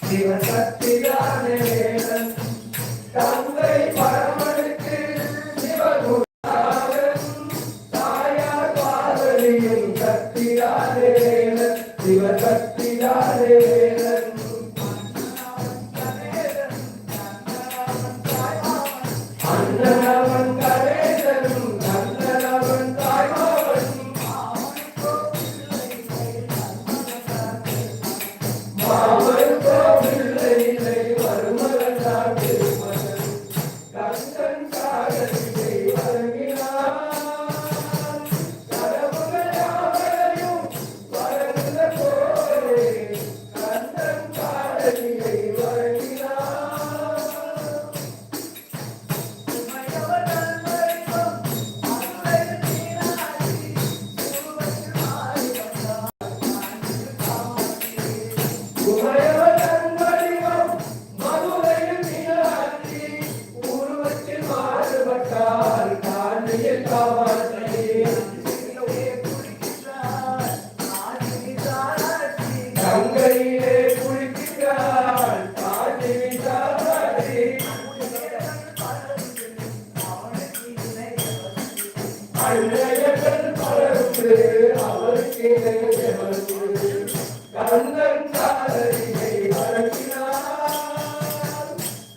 சிவசக்திதானே வேலன் தந்தை பரமனுக்கு சிவகுருநாதன் தாயார் பார்வதியின் சக்திதானே வேலன் சிவசக்திதானே வேலன் அண்ணனவன் கணேசனும் கண்ணனவன் தாய்மாவன் மாமன் கோவில்லை வருமலன் நாட்டு மகன் கந்தன் காதலியை வழங்கினான் கடவுள் யாவரையும் வழங்குத போலே கந்தன் காதலியை வழங்கினான் கங்கையிலே குளிக்கிறாள் காஞ்சி விசாரி அன்னையர்கள் பலருக்கு அவருக்கு கந்தன் காதலியை வழங்கினார்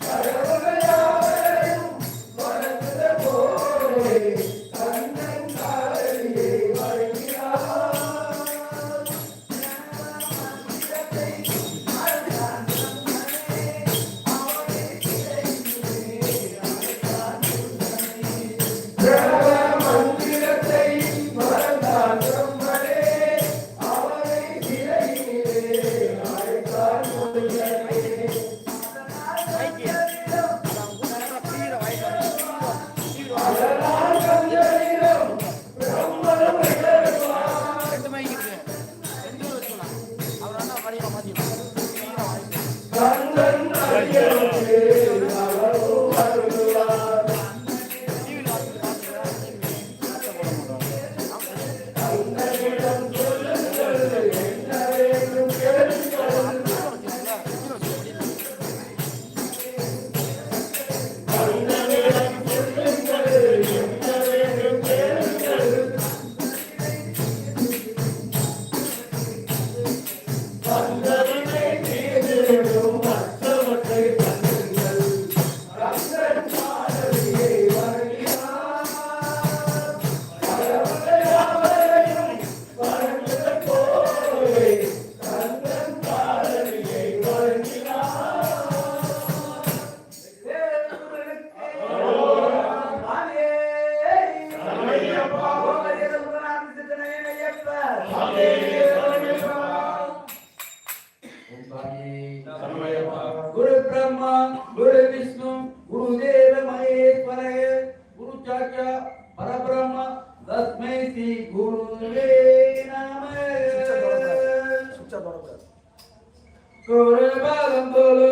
கடவுள் யாவரையும் வணங்குத போலே கந்தன் காதலியை வழங்கினார் மந்திரத்தை மறந்தான் பிரம்மனே அவரை சிறையிலே அழைத்தான் முருகனே அதனால் கந்தனிடம் பிரம்மனும் கந்தன் அடியவனுக்கு அவரும் அருளார் கந்தனிடம் சொல்லுங்கள் என்ன வேண்டும் கேளுங்கள் கந்தனிடம் சொல்லுங்கள் என்ன வேண்டும் கேளுங்கள் கந்தனை தீர்ந்திடும் மற்றவற்றை பண்ணுங்கள் கந்தன் காதலியை வணங்கினார் கடவுள் யாவரையும் வணங்குத போலே கந்தன் காதலியை வணங்கினார் गुरु ब्रह्मा गुरु विष्णु गुरुदेव महेश्वर गुरु साक्षात् परब्रह्म तस्मै श्री गुरुवे नमः गुरु बालम बोलो